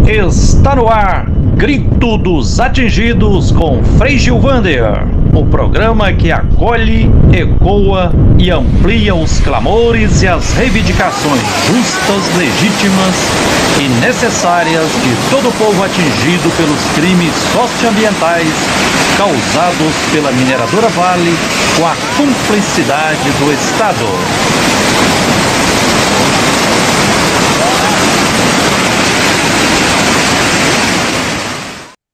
Está no ar, Grito dos Atingidos com Frei Gilvander, o programa que acolhe, ecoa e amplia os clamores e as reivindicações justas, legítimas e necessárias de todo o povo atingido pelos crimes socioambientais causados pela mineradora Vale com a cumplicidade do Estado.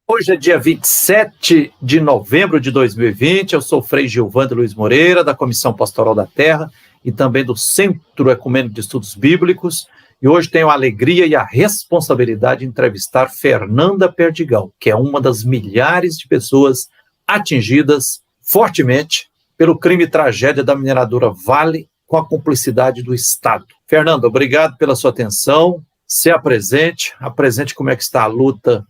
Hoje é dia 27 de novembro de 2020, eu sou Frei Gilvander Luiz Moreira, da Comissão Pastoral da Terra e também do Centro Ecumênico de Estudos Bíblicos, e hoje tenho a alegria e a responsabilidade de entrevistar Fernanda Perdigão, que é uma das milhares de pessoas atingidas fortemente pelo crime e tragédia da mineradora Vale com a cumplicidade do Estado. Fernanda, obrigado pela sua atenção, se apresente como é que está a luta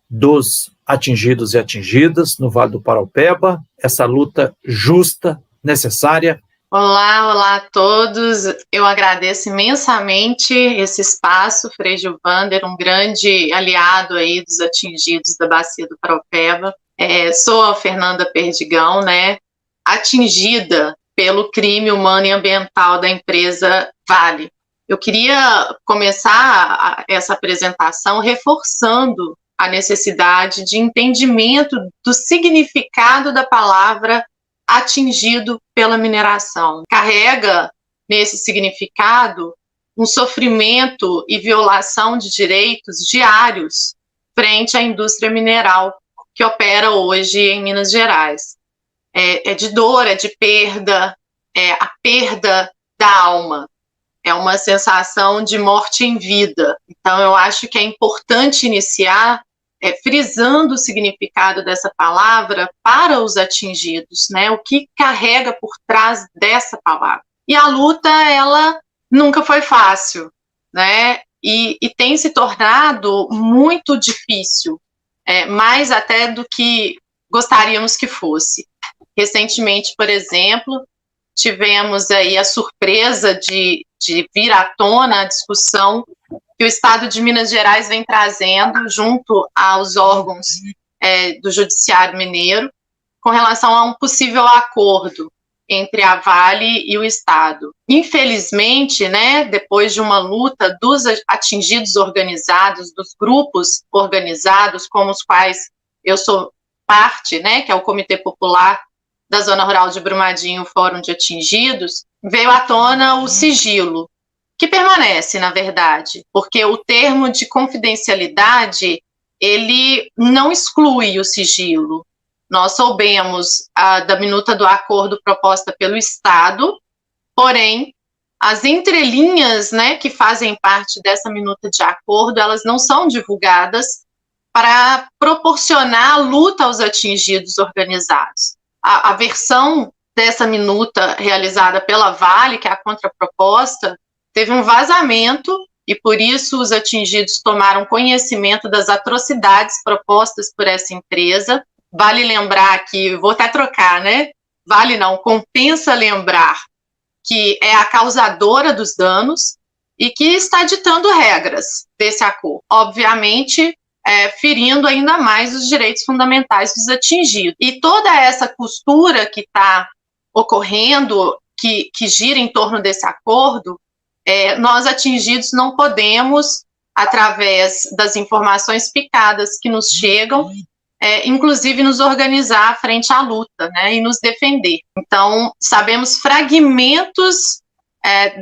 dos atingidos e atingidas no Vale do Paraupeba, essa luta justa, necessária. Olá a todos, eu agradeço imensamente esse espaço, Frei Gilvander, um grande aliado aí dos atingidos da Bacia do Paraupeba. Sou a Fernanda Perdigão, atingida pelo crime humano e ambiental da empresa Vale. Eu queria começar essa apresentação reforçando a necessidade de entendimento do significado da palavra atingido pela mineração. Carrega nesse significado um sofrimento e violação de direitos diários frente à indústria mineral que opera hoje em Minas Gerais. É de dor, é de perda, é a perda da alma. É uma sensação de morte em vida. Então, eu acho que é importante iniciar frisando o significado dessa palavra para os atingidos, o que carrega por trás dessa palavra. E a luta, ela nunca foi fácil, e tem se tornado muito difícil, mais até do que gostaríamos que fosse. Recentemente, por exemplo, tivemos aí a surpresa de vir à tona a discussão que o Estado de Minas Gerais vem trazendo junto aos órgãos do Judiciário Mineiro com relação a um possível acordo entre a Vale e o Estado. Infelizmente, depois de uma luta dos atingidos organizados, dos grupos organizados, como os quais eu sou parte, que é o Comitê Popular da Zona Rural de Brumadinho, o Fórum de Atingidos, veio à tona o sigilo, que permanece, na verdade, porque o termo de confidencialidade, ele não exclui o sigilo. Nós soubemos da minuta do acordo proposta pelo Estado, porém, as entrelinhas, que fazem parte dessa minuta de acordo, elas não são divulgadas para proporcionar luta aos atingidos organizados. A versão dessa minuta realizada pela Vale, que é a contraproposta, teve um vazamento e, por isso, os atingidos tomaram conhecimento das atrocidades propostas por essa empresa. Vale lembrar que, vou até trocar, Vale não, compensa lembrar que é a causadora dos danos e que está ditando regras desse acordo. Obviamente, ferindo ainda mais os direitos fundamentais dos atingidos. E toda essa costura que está ocorrendo, que gira em torno desse acordo, nós atingidos não podemos, através das informações picadas que nos chegam, inclusive nos organizar frente à luta, e nos defender. Então, sabemos fragmentos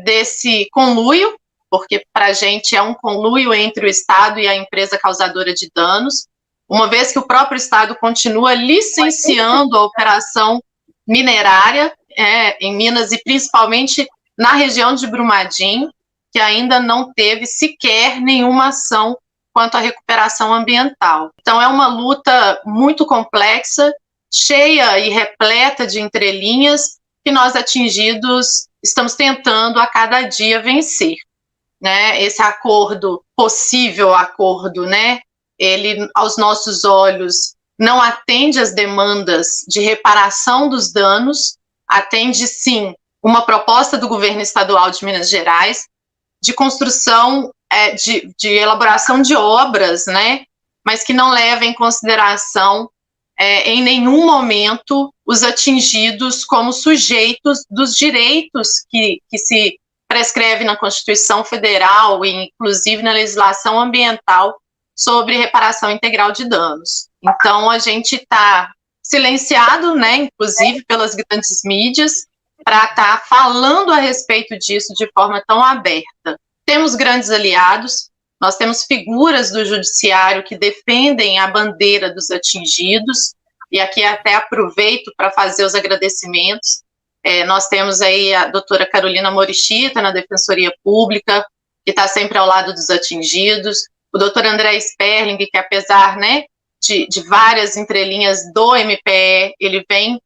desse conluio, porque para a gente é um conluio entre o Estado e a empresa causadora de danos, uma vez que o próprio Estado continua licenciando a operação minerária em Minas e principalmente na região de Brumadinho, que ainda não teve sequer nenhuma ação quanto à recuperação ambiental. Então, é uma luta muito complexa, cheia e repleta de entrelinhas, que nós atingidos estamos tentando a cada dia vencer. Esse acordo, possível acordo, ele, aos nossos olhos, não atende às demandas de reparação dos danos, atende, sim, uma proposta do governo estadual de Minas Gerais de construção, de elaboração de obras, né, mas que não leva em consideração em nenhum momento os atingidos como sujeitos dos direitos que se prescreve na Constituição Federal e inclusive na legislação ambiental sobre reparação integral de danos. Então, a gente está silenciado, né, inclusive pelas grandes mídias, para estar falando a respeito disso de forma tão aberta. Temos grandes aliados, nós temos figuras do judiciário que defendem a bandeira dos atingidos, e aqui até aproveito para fazer os agradecimentos. Nós temos aí a doutora Carolina Morichita, na Defensoria Pública, que está sempre ao lado dos atingidos, o doutor André Sperling, que apesar, né, de várias entrelinhas do MPE, ele vem,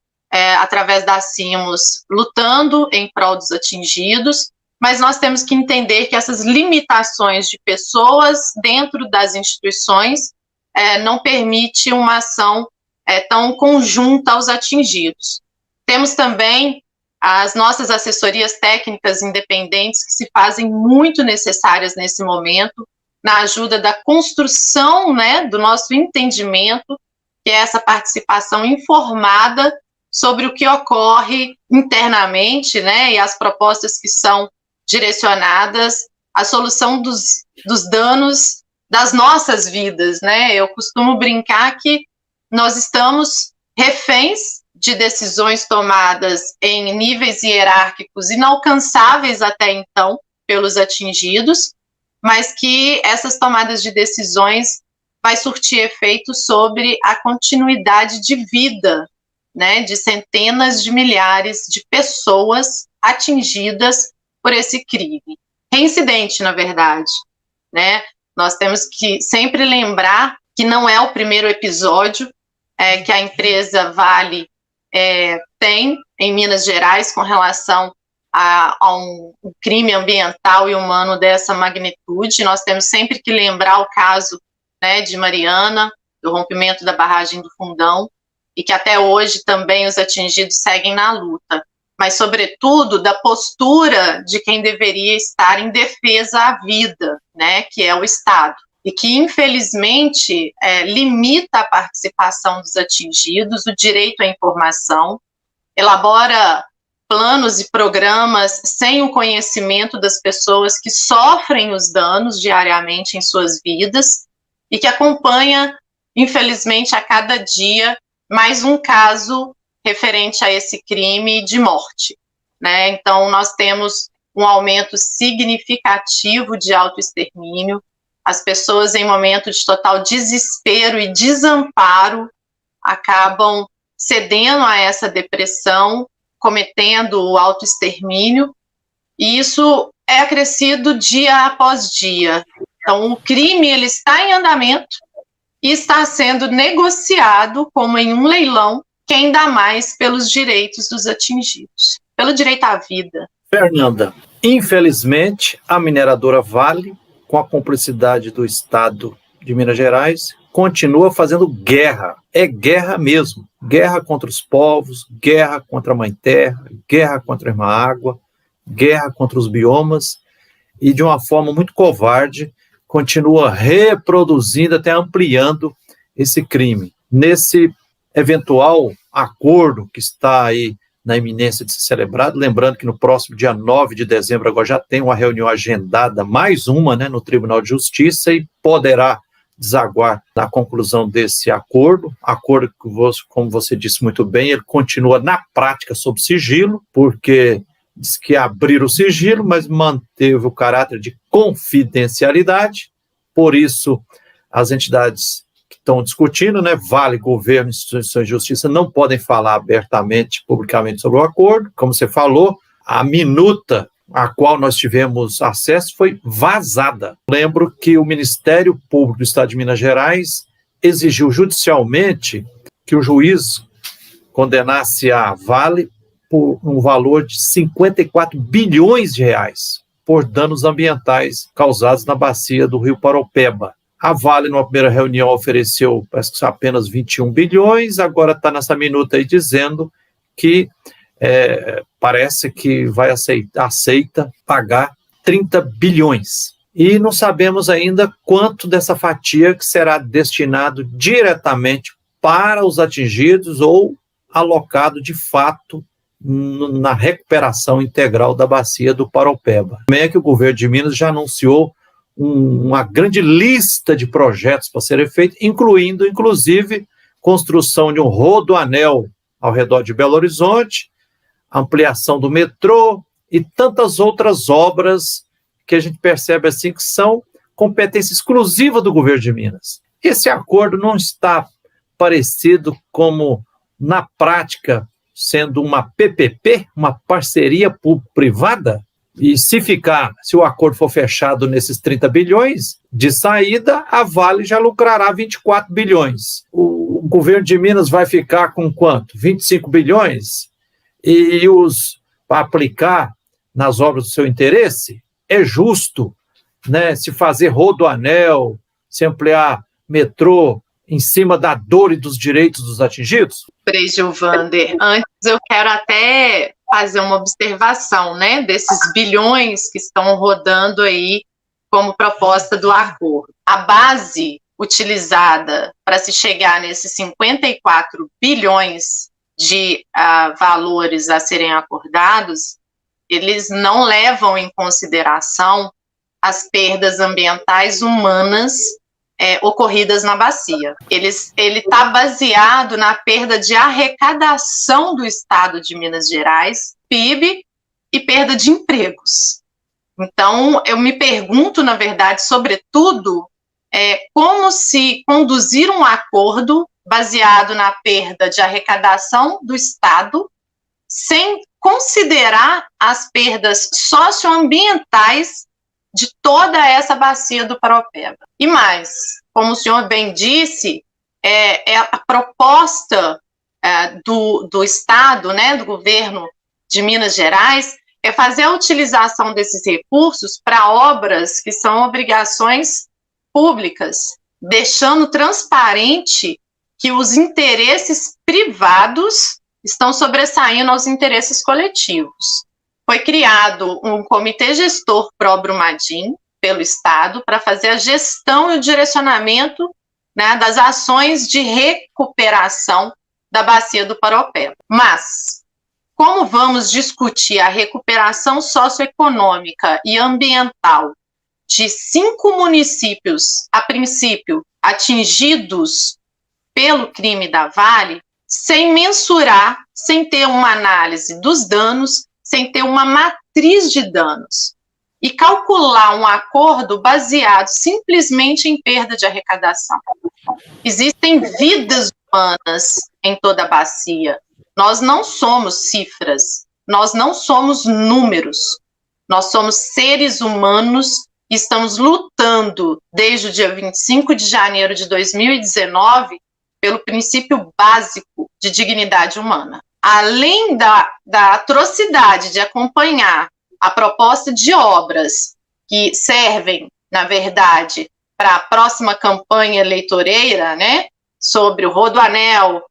através da CIMOS, lutando em prol dos atingidos, mas nós temos que entender que essas limitações de pessoas dentro das instituições não permite uma ação tão conjunta aos atingidos. Temos também as nossas assessorias técnicas independentes que se fazem muito necessárias nesse momento, na ajuda da construção, né, do nosso entendimento, que é essa participação informada sobre o que ocorre internamente, né, e as propostas que são direcionadas à solução dos danos das nossas vidas, né. Eu costumo brincar que nós estamos reféns de decisões tomadas em níveis hierárquicos inalcançáveis até então pelos atingidos, mas que essas tomadas de decisões vai surtir efeito sobre a continuidade de vida, né, de centenas de milhares de pessoas atingidas por esse crime. Reincidente, na verdade, né? Nós temos que sempre lembrar que não é o primeiro episódio que a empresa Vale tem em Minas Gerais com relação a um crime ambiental e humano dessa magnitude. Nós temos sempre que lembrar o caso, né, de Mariana, do rompimento da barragem do Fundão, e que até hoje também os atingidos seguem na luta, mas sobretudo da postura de quem deveria estar em defesa à vida, né, que é o Estado, e que infelizmente limita a participação dos atingidos, o direito à informação, elabora planos e programas sem o conhecimento das pessoas que sofrem os danos diariamente em suas vidas e que acompanha, infelizmente, a cada dia mais um caso referente a esse crime de morte, né? Então, nós temos um aumento significativo de autoextermínio, as pessoas em momento de total desespero e desamparo acabam cedendo a essa depressão, cometendo o autoextermínio, e isso é acrescido dia após dia. Então, o crime ele está em andamento e está sendo negociado como em um leilão, quem dá mais pelos direitos dos atingidos, pelo direito à vida. Fernanda, infelizmente, a mineradora Vale, com a cumplicidade do Estado de Minas Gerais, continua fazendo guerra. É guerra mesmo. Guerra contra os povos, guerra contra a Mãe Terra, guerra contra a Irmã Água, guerra contra os biomas, e de uma forma muito covarde, continua reproduzindo, até ampliando esse crime. Nesse eventual acordo que está aí na iminência de ser celebrado, lembrando que no próximo dia 9 de dezembro agora já tem uma reunião agendada, mais uma, né, no Tribunal de Justiça, e poderá desaguar na conclusão desse acordo que, como você disse muito bem, ele continua na prática sob sigilo, porque diz que abriram o sigilo, mas manteve o caráter de confidencialidade. Por isso, as entidades que estão discutindo, né, Vale, governo, instituições de justiça, não podem falar abertamente, publicamente sobre o acordo. Como você falou, a minuta a qual nós tivemos acesso foi vazada. Lembro que o Ministério Público do Estado de Minas Gerais exigiu judicialmente que o juiz condenasse a Vale por um valor de 54 bilhões de reais por danos ambientais causados na bacia do Rio Paropeba. A Vale, numa primeira reunião, ofereceu parece que apenas 21 bilhões, agora está nessa minuta aí dizendo que parece que vai aceita pagar 30 bilhões. E não sabemos ainda quanto dessa fatia que será destinado diretamente para os atingidos ou alocado de fato na recuperação integral da bacia do Paraopeba. Também é que o governo de Minas já anunciou uma grande lista de projetos para serem feitos, inclusive, construção de um rodoanel ao redor de Belo Horizonte, ampliação do metrô e tantas outras obras que a gente percebe assim que são competência exclusiva do governo de Minas. Esse acordo não está parecido como, na prática, sendo uma PPP, uma parceria público-privada? E se o acordo for fechado nesses 30 bilhões, de saída, a Vale já lucrará 24 bilhões. O governo de Minas vai ficar com quanto? 25 bilhões? E para aplicar nas obras do seu interesse? É justo, né, se fazer rodoanel, se ampliar metrô em cima da dor e dos direitos dos atingidos? Frei Gilvander, antes eu quero até fazer uma observação, né, desses bilhões que estão rodando aí como proposta do acordo. A base utilizada para se chegar nesses 54 bilhões de valores a serem acordados, eles não levam em consideração as perdas ambientais humanas ocorridas na bacia. Ele está baseado na perda de arrecadação do Estado de Minas Gerais, PIB, e perda de empregos. Então, eu me pergunto, na verdade, sobretudo, como se conduzir um acordo baseado na perda de arrecadação do Estado, sem considerar as perdas socioambientais de toda essa bacia do Paraopeba. E mais, como o senhor bem disse, a proposta do Estado, né, do governo de Minas Gerais, é fazer a utilização desses recursos para obras que são obrigações públicas, deixando transparente que os interesses privados estão sobressaindo aos interesses coletivos. Foi criado um comitê gestor pró-Brumadinho pelo Estado para fazer a gestão e o direcionamento, né, das ações de recuperação da bacia do Paraopeba. Mas, como vamos discutir a recuperação socioeconômica e ambiental de 5 municípios, a princípio, atingidos pelo crime da Vale, sem mensurar, sem ter uma análise dos danos, sem ter uma matriz de danos, e calcular um acordo baseado simplesmente em perda de arrecadação? Existem vidas humanas em toda a bacia. Nós não somos cifras, nós não somos números, nós somos seres humanos e estamos lutando desde o dia 25 de janeiro de 2019 pelo princípio básico de dignidade humana. Além da atrocidade de acompanhar a proposta de obras que servem, na verdade, para a próxima campanha eleitoreira, né, sobre o rodoanel,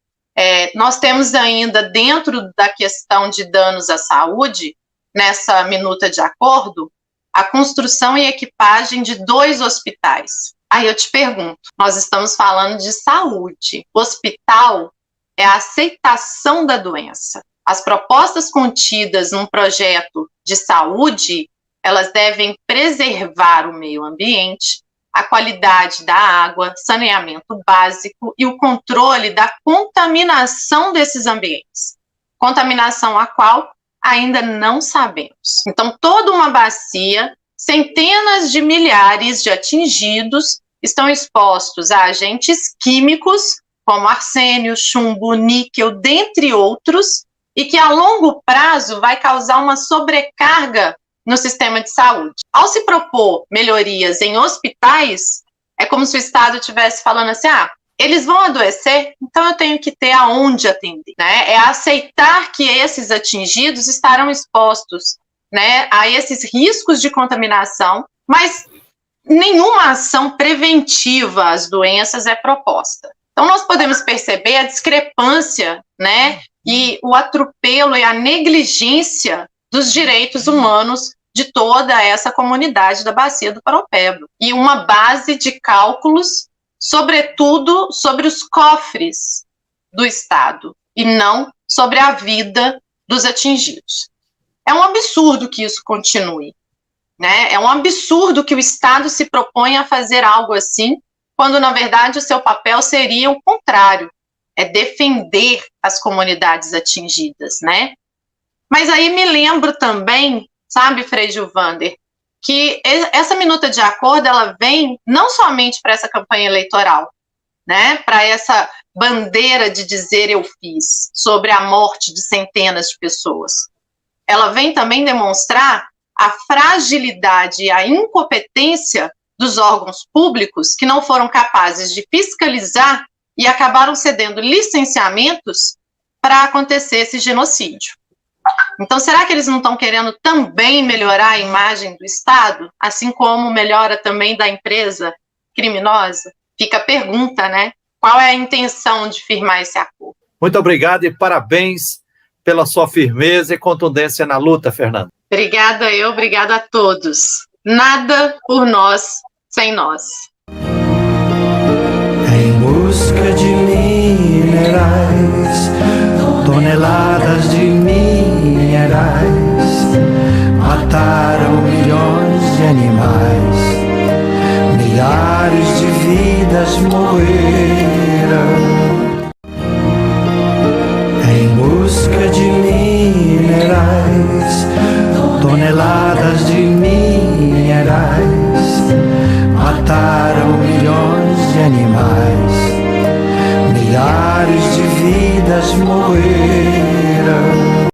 nós temos ainda, dentro da questão de danos à saúde, nessa minuta de acordo, a construção e equipagem de 2 hospitais. Aí eu te pergunto, nós estamos falando de saúde. Hospital é a aceitação da doença. As propostas contidas num projeto de saúde, elas devem preservar o meio ambiente, a qualidade da água, saneamento básico e o controle da contaminação desses ambientes. Contaminação a qual ainda não sabemos. Então, toda uma bacia, centenas de milhares de atingidos estão expostos a agentes químicos, como arsênio, chumbo, níquel, dentre outros, e que a longo prazo vai causar uma sobrecarga no sistema de saúde. Ao se propor melhorias em hospitais, é como se o Estado estivesse falando assim, eles vão adoecer, então eu tenho que ter aonde atender, né? É aceitar que esses atingidos estarão expostos, né, a esses riscos de contaminação, mas nenhuma ação preventiva às doenças é proposta. Então nós podemos perceber a discrepância, né, e o atropelo e a negligência dos direitos humanos de toda essa comunidade da Bacia do Paraopeba. E uma base de cálculos, sobretudo sobre os cofres do Estado, e não sobre a vida dos atingidos. É um absurdo que isso continue, né? É um absurdo que o Estado se proponha a fazer algo assim, quando, na verdade, o seu papel seria o contrário, é defender as comunidades atingidas, né? Mas aí me lembro também, sabe, Frei Gilvander, que essa minuta de acordo, ela vem não somente para essa campanha eleitoral, né, para essa bandeira de dizer eu fiz, sobre a morte de centenas de pessoas. Ela vem também demonstrar a fragilidade e a incompetência dos órgãos públicos que não foram capazes de fiscalizar e acabaram cedendo licenciamentos para acontecer esse genocídio. Então, será que eles não estão querendo também melhorar a imagem do Estado, assim como melhora também da empresa criminosa? Fica a pergunta, né? Qual é a intenção de firmar esse acordo? Muito obrigado e parabéns pela sua firmeza e contundência na luta, Fernanda. Obrigada a todos. Nada por nós sem nós. Em busca de minerais, toneladas de minerais, mataram milhões de animais, milhares de vidas morreram. Em busca de minerais, toneladas de minerais, mataram milhões de animais, milhares de vidas morreram.